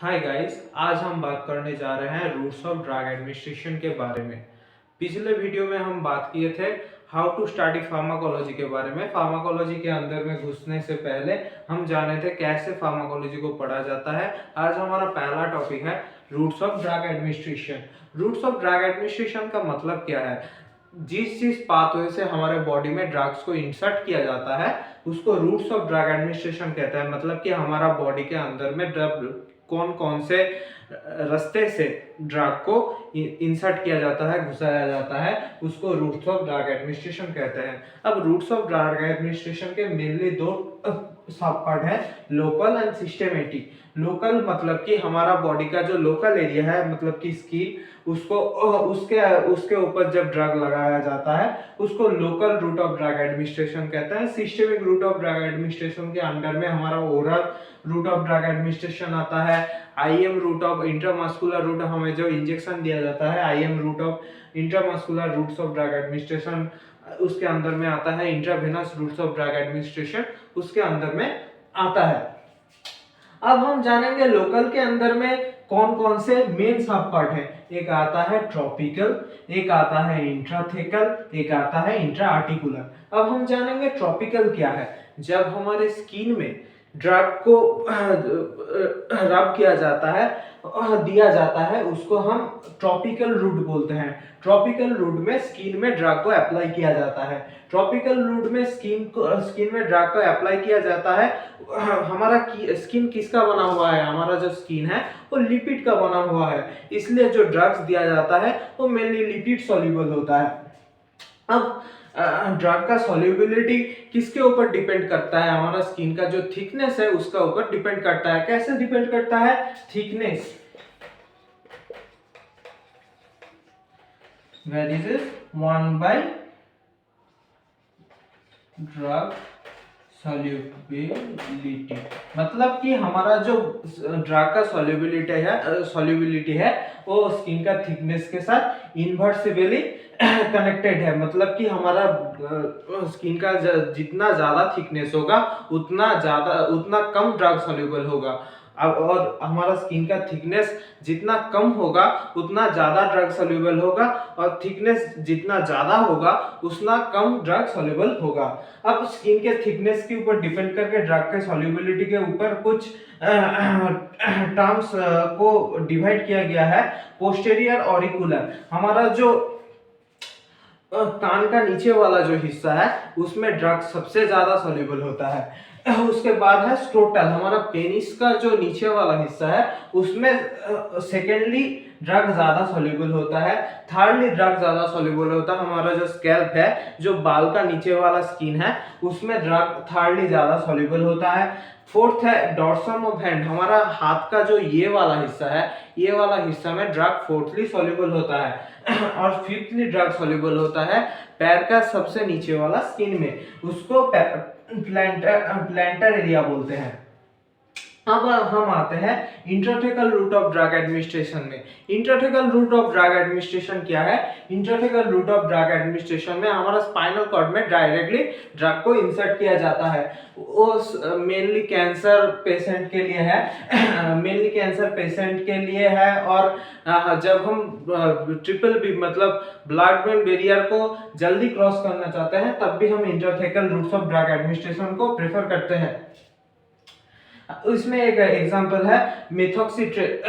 Hi guys, आज हम बात करने जा रहे हैं रूट्स ऑफ ड्रग एडमिनिस्ट्रेशन के बारे में। पिछले वीडियो में हम बात किए थे हाउ टू स्टडी फार्माकोलॉजी के बारे में। फार्माकोलॉजी के अंदर में घुसने से पहले हम जाने थे कैसे फार्माकोलॉजी को पढ़ा जाता है। आज हमारा पहला टॉपिक है routes of drug administration. Routes of drug administration का मतलब क्या है? जिस पाथवे से हमारे बॉडी में ड्रग्स को इंसर्ट किया जाता है उसको रूट्स ऑफ ड्रग एडमिनिस्ट्रेशन कहते हैं। मतलब कि हमारा बॉडी के अंदर में ड्रग कौन कौन से रास्ते से ड्रग को इंसर्ट किया जाता है, घुसाया जाता है, उसको रूट्स ऑफ ड्रग एडमिनिस्ट्रेशन कहते हैं। अब रूट्स ऑफ ड्रग एडमिनिस्ट्रेशन के मेनली दो सब पार्ट है, लोकल एंड सिस्टेमेटिक। लोकल मतलब कि हमारा बॉडी का जो लोकल एरिया है, मतलब कि स्किन, उसको उसके उसके ऊपर जब ड्रग लगाया जाता है उसको local route of drug administration कहते हैं। Systemic route of drug administration के अंडर में हमारा oral route of drug administration आता है। IM route of intramuscular route, हमें जो इंजेक्शन दिया जाता है, IM route of intramuscular routes of drug administration उसके अंदर में आता है। Intravenous routes of drug administration उसके अंदर में आता है। अब हम जानेंगे लोकल के अंदर में कौन कौन से मेन सब पार्ट है। एक आता है ट्रॉपिकल, एक आता है इंट्राथेकल, एक आता है इंट्रा आर्टिकुलर। अब हम जानेंगे ट्रॉपिकल क्या है। जब हमारे स्किन में ड्रग को रब किया जाता है, दिया जाता है, उसको हम ट्रॉपिकल रूट बोलते हैं। ट्रॉपिकल रूट में स्किन में ड्रग को अप्लाई किया जाता है। ट्रॉपिकल रूट में स्किन में ड्रग को अप्लाई किया जाता है। हमारा स्किन किसका बना हुआ है? हमारा जो स्किन है वो लिपिड का बना हुआ है, इसलिए जो ड्रग्स दिया जाता है वो मेनली लिपिड सॉल्युबल होता है। अब ड्रग का सॉल्युबिलिटी किसके ऊपर डिपेंड करता है? हमारा स्किन का जो थिकनेस है उसका ऊपर डिपेंड करता है। कैसे डिपेंड करता है? Thickness varies 1 by drug solubility. मतलब कि हमारा जो ड्रग का सॉल्युबिलिटी है वो स्किन का थिकनेस के साथ इनवर्सिबली कनेक्टेड है। मतलब कि हमारा स्किन का जितना ज्यादा थिकनेस होगा उतना कम ड्रग सॉल्युबल होगा। अब और हमारा स्किन का थिकनेस जितना कम होगा उतना ज्यादा ड्रग सॉल्युबल होगा, और थिकनेस जितना ज्यादा होगा उतना कम ड्रग सॉल्युबल होगा। अब स्किन के थिकनेस के ऊपर डिपेंड करके ड्रग के सॉल्युबिलिटी के ऊपर कुछ टर्म्स को डिवाइड किया गया है। पोस्टेरियर ऑरिकुलर, हमारा जो कान का नीचे वाला जो हिस्सा है उसमें ड्रग सबसे ज्यादा सॉल्युबल होता है। उसके बाद है स्क्रोटल, हमारा पेनिस का जो नीचे वाला हिस्सा है उसमें सेकेंडली ड्रग ज्यादा सॉल्युबल होता है। थर्डली ड्रग ज्यादा सॉल्युबल होता है हमारा जो स्कैल्प है, जो बाल का नीचे वाला स्किन है, उसमें ड्रग थर्डली ज्यादा सॉल्युबल होता है। फोर्थ है डॉर्सम ऑफ हैंड, हमारा हाथ का जो ये वाला हिस्सा है, ये वाला हिस्सा में ड्रग फोर्थली सॉल्युबल होता है। और फिफ्थली ड्रग सॉल्युबल होता है पैर का सबसे नीचे वाला स्किन में, उसको प्लांटर एरिया बोलते हैं। अब हम आते हैं intrathecal route of drug administration में। Intrathecal route of drug administration क्या है? Intrathecal route of drug administration में हमारा स्पाइनल कॉर्ड में डायरेक्टली ड्रग को इंसर्ट किया जाता है। वो मेनली कैंसर पेशेंट के लिए है, मेनली कैंसर पेशेंट के लिए है। और जब हम ट्रिपल बी मतलब ब्लड ब्रेन बैरियर को जल्दी क्रॉस करना चाहते हैं तब भी हम intrathecal routes of drug administration को प्रेफर करते हैं। इसमें एक एग्जांपल है मेथोट्रिक्सेट।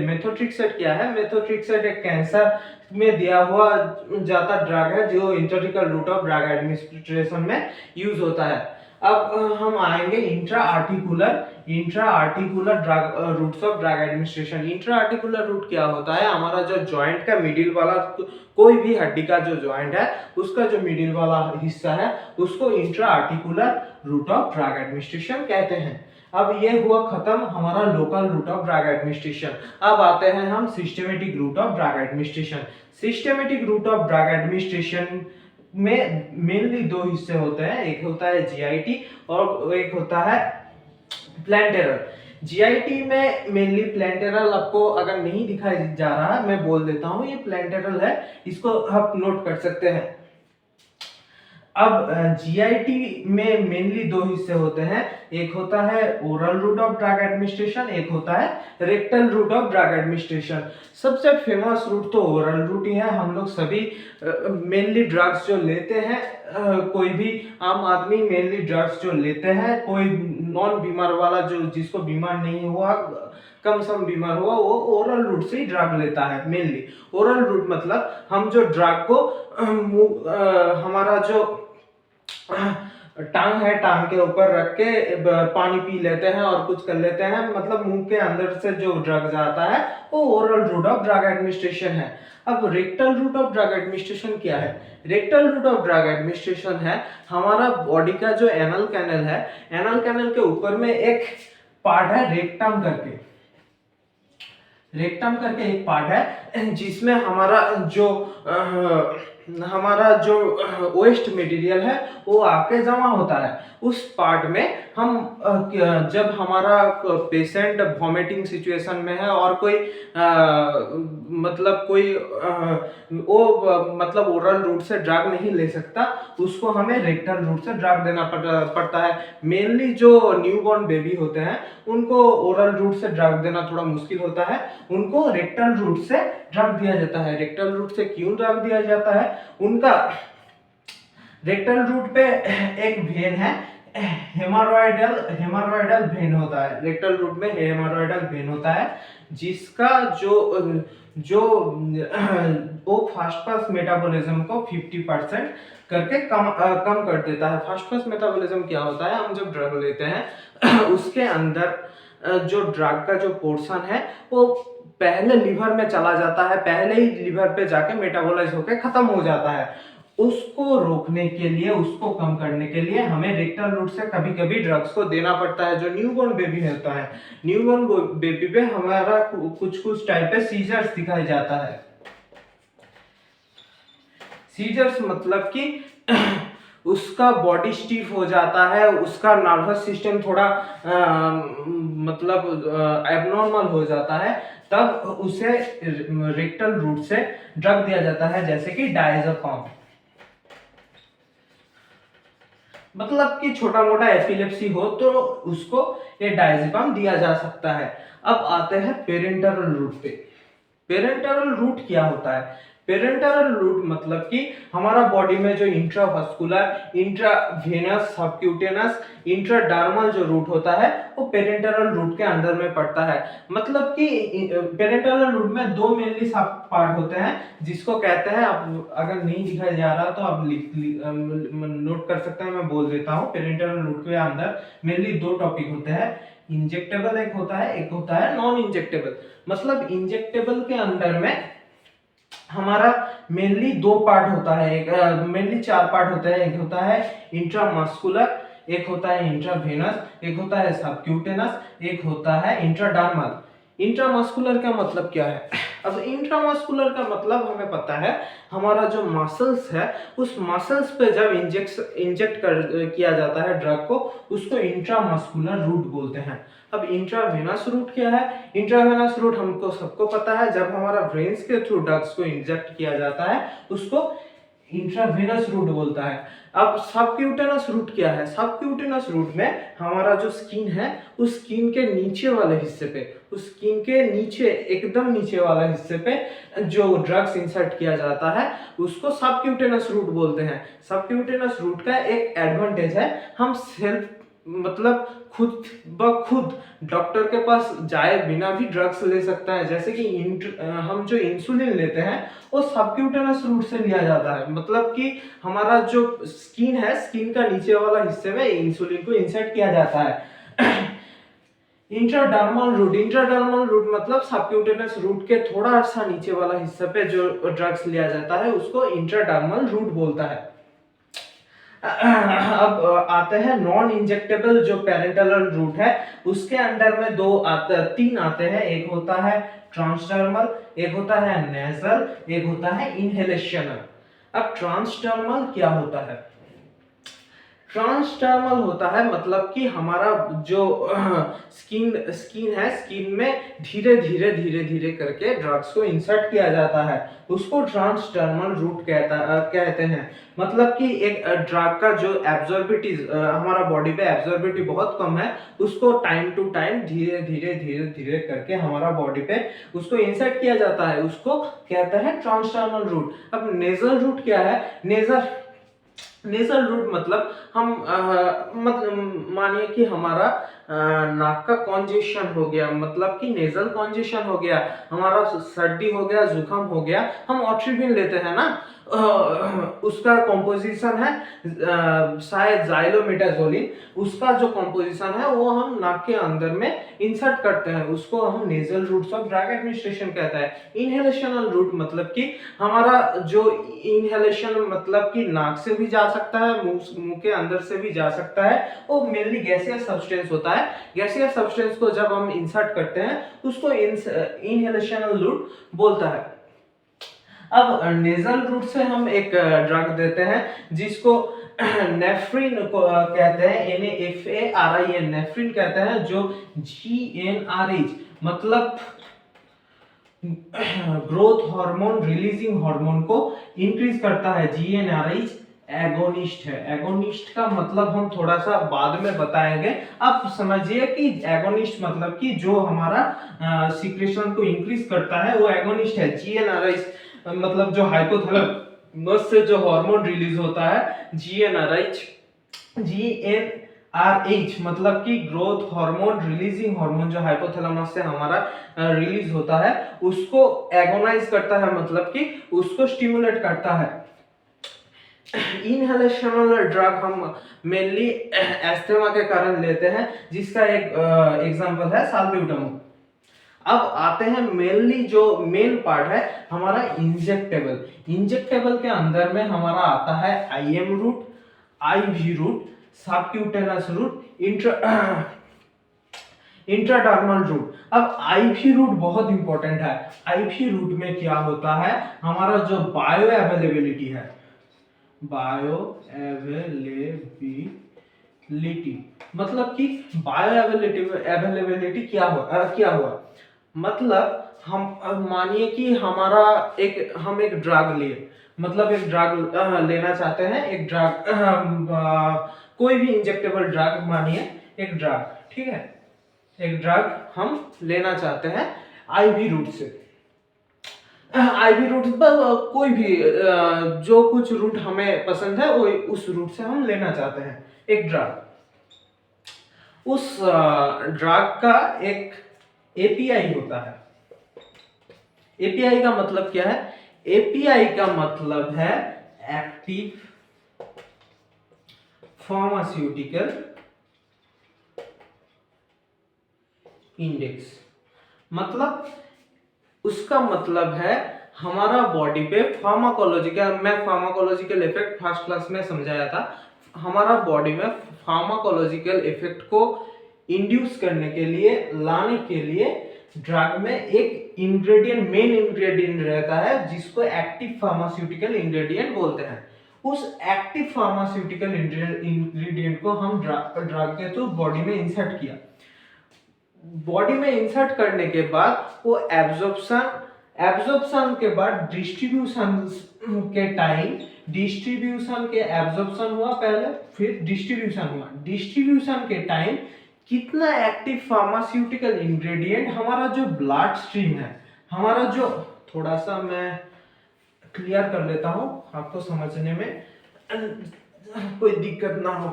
मेथोट्रिक्सेट क्या है? मेथोट्रिक्सेट एक कैंसर में दिया हुआ जाता ड्रग है जो intrathecal route of drug administration में यूज होता है। अब हम आएंगे intra articular drug routes of drug administration. Intra articular route क्या होता है? हमारा जो जॉइंट का मिडिल वाला, कोई भी हड्डी का जो जॉइंट है उसका जो मिडिल वाला हिस्सा है उसको intra articular route of drug administration कहते हैं। अब ये हुआ खत्म हमारा local route of drug administration. अब आते हैं हम systematic route of drug administration. Systematic route of drug administration में मेनली दो हिस्से होते हैं, एक होता है जीआईटी और एक होता है प्लांटेरल। जीआईटी में मेनली प्लांटेरल आपको अगर नहीं दिखाई जा रहा है मैं बोल देता हूं, ये प्लांटेरल है, इसको आप नोट कर सकते हैं। अब जीआईटी में मेनली दो हिस्से होते हैं, एक होता है oral route of drug administration, एक होता है rectal route of drug administration. सबसे फेमस रूट तो ओरल रूट ही है। हम लोग सभी मेनली ड्रग्स जो लेते हैं, कोई भी आम आदमी मेनली ड्रग्स जो लेते हैं, कोई नॉन बीमार वाला जो जिसको बीमार नहीं हुआ, कम सम बीमार हुआ, वो ओरल रूट से ही ड्रग लेता है मेनली। ओरल रूट मतलब हम जो ड्रग को हमारा जो टांग है, टांग के ऊपर रख के पानी पी लेते हैं और कुछ कर लेते हैं, मतलब मुंह के अंदर से जो ड्रग जाता है वो oral route of drug administration है। अब rectal route of drug administration क्या है? Rectal route of drug administration है हमारा बॉडी का जो एनल कैनल है, एनल कैनल के ऊपर में एक पार्ट है रेक्टम करके, रेक्टम करके एक पार्ट है जिसमें हमारा जो वेस्ट मटेरियल है वो आके जमा होता है। उस पार्ट में हम जब हमारा पेशेंट वॉमिटिंग सिचुएशन में है और कोई मतलब ओरल रूट से ड्रग नहीं ले सकता, उसको हमें रेक्टल रूट से ड्रग देना पड़ता है। मेनली जो न्यूबॉर्न बेबी होते हैं उनको ओरल रूट से ड्रग देना थोड़ा मुश्किल होता है, उनको रेक्टल रूट से ड्रग दिया जाता है। रेक्टल रूट से क्यों ड्रग दिया जाता है? उनका रेक्टल रूट पे एक वेन है, हेमोरॉयडल वेन होता है। रेक्टल रूट में हेमोरॉयडल वेन होता है जिसका जो वो फास्ट पास मेटाबॉलिज्म को 50% करके कम कर देता है। फास्ट पास मेटाबॉलिज्म क्या होता है? हम जब ड्रग लेते हैं उसके अंदर जो ड्रग का जो पोर्शन है वो पहले लीवर में चला जाता है, पहले ही लीवर पे जाके मेटाबोलाइज होकर खत्म हो जाता है। उसको रोकने के लिए, उसको कम करने के लिए हमें रेक्टल रूट से कभी कभी ड्रग्स को देना पड़ता है। जो न्यूबॉर्न बेबी होता है, न्यूबॉर्न बेबी पे हमारा कुछ टाइप पे सीजर्स दिखाई जाता है। सीजर्स मतलब कि उसका बॉडी स्टीफ हो जाता है, उसका नर्वस सिस्टम थोड़ा एबनॉर्मल हो जाता है, तब उसे रेक्टल रूट से ड्रग दिया जाता है, जैसे कि डायज़ेपाम। मतलब कि छोटा मोटा एपिलेप्सी हो तो उसको ये डायज़ेपाम दिया जा सकता है। अब आते हैं पेरेंटरल रूट पे। पेरेंटरल रूट क्या होता है? पेरेंटरल रूट मतलब कि हमारा बॉडी में जो इंट्रावास्कुलर, इंट्रावेनस, सबक्यूटेनस, इंट्राडर्मल जो रूट होता है वो पेरेंटरल रूट के अंदर में पड़ता है। मतलब कि पेरेंटरल रूट में दो मेनली सब पार्ट होते हैं जिसको कहते हैं, आप अगर नहीं दिखाया जा रहा तो आप नोट कर सकते हैं, मैं बोल देता हूँ। पेरेंटरल रूट के अंदर मेनली दो टॉपिक होते हैं, इंजेक्टेबल एक होता है, एक होता है नॉन इंजेक्टेबल। मतलब इंजेक्टेबल के अंदर में हमारा मेनली दो पार्ट होता है, एक मेनली चार पार्ट होते हैं। एक होता है इंट्रामस्कुलर, एक होता है इंट्रावेनस, एक होता है सबक्यूटेनस, एक होता है इंट्राडर्मल। इंट्रामस्कुलर का मतलब क्या है? अब इंट्रामस्कुलर का मतलब हमें पता है, हमारा जो मसल्स है उस मसल्स पे जब इंजेक्ट किया जाता है ड्रग को, उसको इंट्रामस्कुलर रूट बोलते हैं। अब इंट्रावेनस रूट क्या है? इंट्रावेनस रूट हमको सबको पता है, जब हमारा ब्रेन्स के थ्रू ड्रग्स को इंजेक्ट किया जाता है उसको इंट्रावेनस रूट बोलता है। अब सबक्यूटेनस रूट क्या है? सबक्यूटेनस रूट में हमारा जो स्किन है उस स्किन के नीचे वाले हिस्से पे, उस स्किन के नीचे, एकदम नीचे वाला हिस्से पे जो ड्रग्स इंसर्ट किया जाता है उसको सबक्यूटेनस रूट बोलते हैं। सबक्यूटेनस रूट का एक एडवांटेज है, हम सेल्फ मतलब खुद ब खुद डॉक्टर के पास जाए बिना भी ड्रग्स ले सकता है। जैसे कि हम जो इंसुलिन लेते हैं वो सबक्यूटेनस रूट से लिया जाता है। मतलब कि हमारा जो स्किन है, स्किन का नीचे वाला हिस्से में इंसुलिन को इंसर्ट किया जाता है। इंट्राडर्मल रूट मतलब सबक्यूटेनस रूट के थोड़ा सा नीचे वाला हिस्से पे जो ड्रग्स लिया जाता है उसको इंट्राडर्मल रूट बोलता है। अब आते हैं नॉन इंजेक्टेबल जो पेरेंटरल रूट है, उसके अंडर में तीन आते हैं। एक होता है ट्रांसडर्मल, एक होता है नेजल, एक होता है इनहेलेशनल। अब ट्रांसडर्मल क्या होता है? ट्रांसडर्मल होता है मतलब कि हमारा जो स्किन है, स्किन में धीरे धीरे करके ड्रग्स को इंसर्ट किया जाता है, उसको ट्रांसडर्मल रूट कहते हैं। मतलब कि एक ड्रग का जो एब्जॉर्बिटी हमारा बॉडी पे एब्जॉर्बिटी बहुत कम है, उसको टाइम टू टाइम धीरे धीरे करके हमारा बॉडी पे उसको इंसर्ट किया जाता है, उसको कहते हैं ट्रांसडर्मल रूट। अब नेजल रूट क्या है? नेजल रूट मतलब हम मतलब मानिए कि हमारा नाक का कॉन्जेशन हो गया, मतलब कि नेजल कॉन्जेशन हो गया, हमारा सर्दी हो गया, जुकाम हो गया, हम ऑट्रिबिन लेते हैं ना, उसका कॉम्पोजिशन है शायद जाइलोमेटाजोलिन, उसका जो कॉम्पोजिशन है वो हम नाक के अंदर में इंसर्ट करते हैं, उसको हम nasal routes of drug administration कहता है। इनहेलेशनल रूट मतलब कि हमारा जो इनहेलेशन मतलब कि नाक से भी जा सकता है, मुंह के अंदर से भी जा सकता है, वो मेनली गैसियस सब्सटेंस होता है। गैसियस सब्सटेंस को जब हम इंसर्ट करते हैं उसको इनहेलेशनल रूट बोलता है। अब नेजल रूट से हम एक ड्रग देते हैं जिसको नेफ्रिन को कहते हैं, NaFaRin नेफ्रिन कहते हैं, जो GnRH मतलब ग्रोथ हार्मोन रिलीजिंग हार्मोन को इंक्रीज करता है। GnRH एगोनिस्ट है। एगोनिस्ट का मतलब हम थोड़ा सा बाद में बताएंगे, आप समझिए कि एगोनिस्ट मतलब कि जो हमारा सीक्रेशन को इंक्रीज करता है वो एगोनिस्ट है। GnRH मतलब जो हाइपोथैलेमस से जो हार्मोन रिलीज होता है, GnRH मतलब कि ग्रोथ हार्मोन रिलीजिंग हार्मोन, जो हाइपोथैलेमस से हमारा रिलीज होता है, उसको एगोनाइज करता है, मतलब कि उसको स्टिमुलेट करता है। इनहेलेशनल ड्रग हम मेनली एस्थमा के कारण लेते हैं, जिसका एक एग्जांपल है साल्ब्यूटामोल। अब आते हैं मेनली जो मेन पार्ट है हमारा इंजेक्टेबल। इंजेक्टेबल के अंदर में हमारा आता है IM route, IV route, subcutaneous route, intradermal route. अब IV रूट बहुत इंपॉर्टेंट है। IV रूट में क्या होता है, हमारा जो बायो अवेलेबिलिटी है, बायो अवेलेबिलिटी मतलब कि बायो अवेलेबिलिटी क्या हुआ मतलब हम मानिए कि हमारा हम एक ड्रग लिए, मतलब एक ड्रग लेना चाहते हैं, एक ड्रग कोई भी इंजेक्टेबल ड्रग, मानिए एक ड्रग, ठीक है, एक ड्रग हम लेना चाहते हैं IV रूट से। IV रूट कोई भी जो कुछ रूट हमें पसंद है वो उस रूट से हम लेना चाहते हैं एक ड्रग। उस ड्रग का एक API होता है। API का मतलब क्या है? API का मतलब है एक्टिव फार्मास्यूटिकल इंडेक्स। मतलब उसका मतलब है हमारा बॉडी पे फार्माकोलॉजिकल, मैं फार्माकोलॉजिकल इफेक्ट फर्स्ट क्लास में समझाया था, हमारा बॉडी में फार्माकोलॉजिकल इफेक्ट को इंड्यूस करने के लिए, लाने के लिए ड्रग में एक इंग्रेडिएंट, मेन इंग्रेडिएंट रहता है जिसको एक्टिव फार्मास्यूटिकल इंग्रेडिएंट बोलते हैं। उस एक्टिव फार्मास्यूटिकल इंग्रेडिएंट को हम ड्रग के थ्रू बॉडी में इंसर्ट किया। बॉडी में इंसर्ट करने के बाद वो एब्जॉर्प्शन के बाद डिस्ट्रीब्यूशन के टाइम, डिस्ट्रीब्यूशन के एब्जॉर्प्शन हुआ पहले, फिर डिस्ट्रीब्यूशन हुआ। डिस्ट्रीब्यूशन के टाइम कितना एक्टिव फार्मास्यूटिकल इंग्रेडिएंट हमारा जो ब्लड स्ट्रीम है, हमारा जो, थोड़ा सा मैं क्लियर कर लेता हूं आपको समझने में कोई दिक्कत ना हो।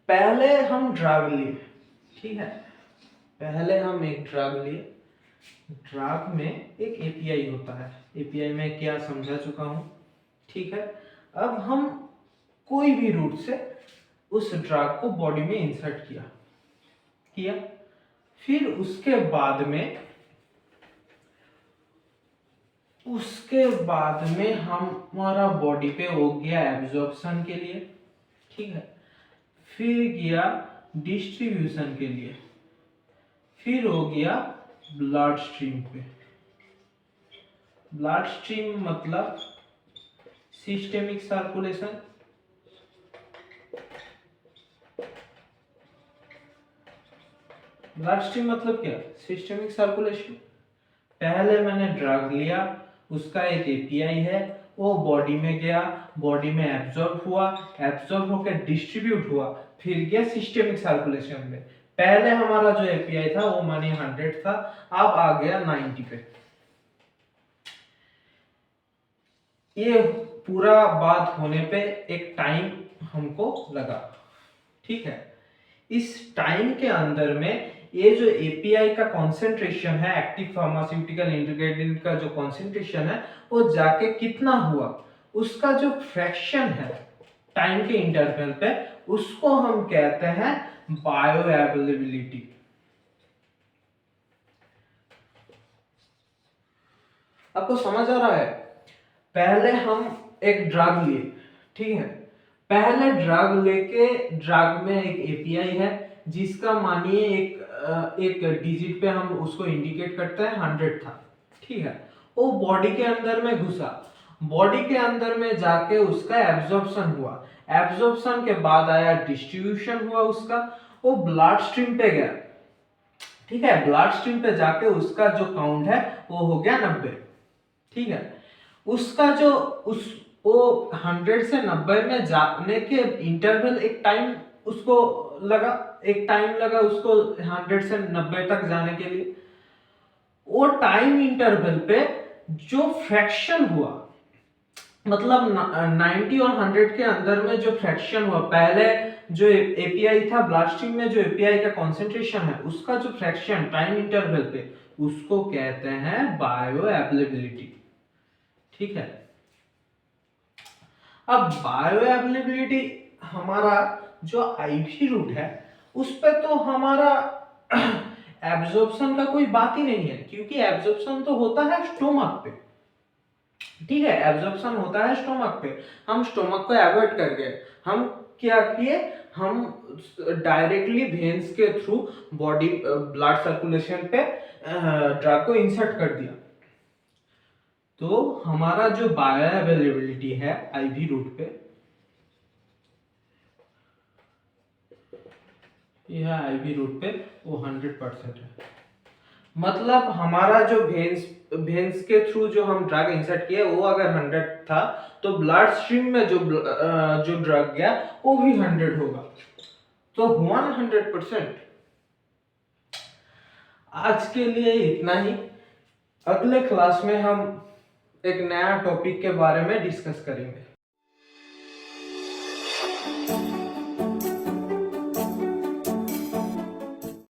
पहले हम ड्रग लिए, ठीक है, पहले हम एक ड्रग लिए, ड्रग में एक API होता है, API में क्या समझा चुका हूं, ठीक है। अब हम कोई भी रूट से उस ड्रग को बॉडी में इंसर्ट किया, फिर उसके बाद में हमारा बॉडी पे हो गया एब्जॉर्प्शन के लिए, ठीक है, फिर गया डिस्ट्रीब्यूशन के लिए, फिर हो गया ब्लड स्ट्रीम पे। ब्लड स्ट्रीम मतलब सिस्टेमिक सर्कुलेशन, ब्लड स्ट्रीम मतलब क्या? Systemic circulation. पहले मैंने ड्रग लिया, उसका एक एपीआई है, वो बॉडी में गया, बॉडी में एब्जॉर्ब हुआ, एब्जॉर्ब होकर डिस्ट्रीब्यूट हुआ, फिर गया सिस्टमिक सर्कुलेशन में। पहले हमारा जो एपीआई था वो मानिए 100 था, अब आ गया 90 पे। ये पूरा बात होने पे एक टाइम हमको लगा, ठीक है। इस टाइम के अंदर में ये जो एपीआई का कॉन्सेंट्रेशन है, एक्टिव फार्मास्यूटिकल इंग्रेडिएंट का जो कॉन्सेंट्रेशन है, वो जाके कितना हुआ, उसका जो फ्रैक्शन है टाइम के इंटरवल पे, उसको हम कहते हैं बायो अवेलेबिलिटी। आपको समझ आ रहा है? पहले हम एक ड्रग लिए, ठीक है। पहले ड्रग लेके, ड्रग में एक एपीआई है जिसका मानिए एक डिजिट पे हम उसको इंडिकेट करते हैं 100 था, ठीक है। वो बॉडी के अंदर में घुसा, बॉडी के अंदर में जाके उसका एब्जॉर्प्शन हुआ, एब्जॉर्प्शन के बाद आया डिस्ट्रीब्यूशन हुआ उसका, वो ब्लड स्ट्रीम पे गया, ठीक है। ब्लड स्ट्रीम पे जाके उसका जो काउंट है वो हो गया 90, ठीक है। उसका जो उस वो 100 से 90 में जाने के इंटरवल, एक टाइम उसको लगा, एक टाइम लगा उसको 100 से 90 तक जाने के लिए। वो टाइम इंटरवल पे जो फ्रैक्शन हुआ, मतलब 90 और 100 के अंदर में जो फ्रैक्शन हुआ, पहले जो एपीआई था ब्लड स्ट्रीम में, जो एपीआई का कंसंट्रेशन है, उसका जो फ्रैक्शन टाइम इंटरवल पे, उसको कहते हैं बायो अवेलेबिलिटी, ठीक है। अब बायो अवेलेबिलिटी, हमारा जो आईवी रूट है उस पे तो हमारा एब्जॉर्प्शन का कोई बात ही नहीं है, क्योंकि एब्जॉर्प्शन तो होता है स्टोमक पे, ठीक है। एब्जॉर्प्शन होता है स्टोमक पे, हम स्टोमक को अवॉइड कर गए, हम क्या किए, हम डायरेक्टली वेन्स के थ्रू बॉडी ब्लड सर्कुलेशन पे ड्रग को इंसर्ट कर दिया। तो हमारा जो बायो अवेलेबिलिटी है आईवी रूट पे, यह आईवी रूट पे वो 100% है। मतलब हमारा जो वेन्स के थ्रू जो हम ड्रग इंसर्ट किया वो अगर 100 था, तो ब्लड स्ट्रीम में जो ड्रग गया वो भी 100 होगा, तो हुआ ना 100%। आज के लिए इतना ही। अगले क्लास में हम एक नया टॉपिक के बारे में डिस्कस करेंगे।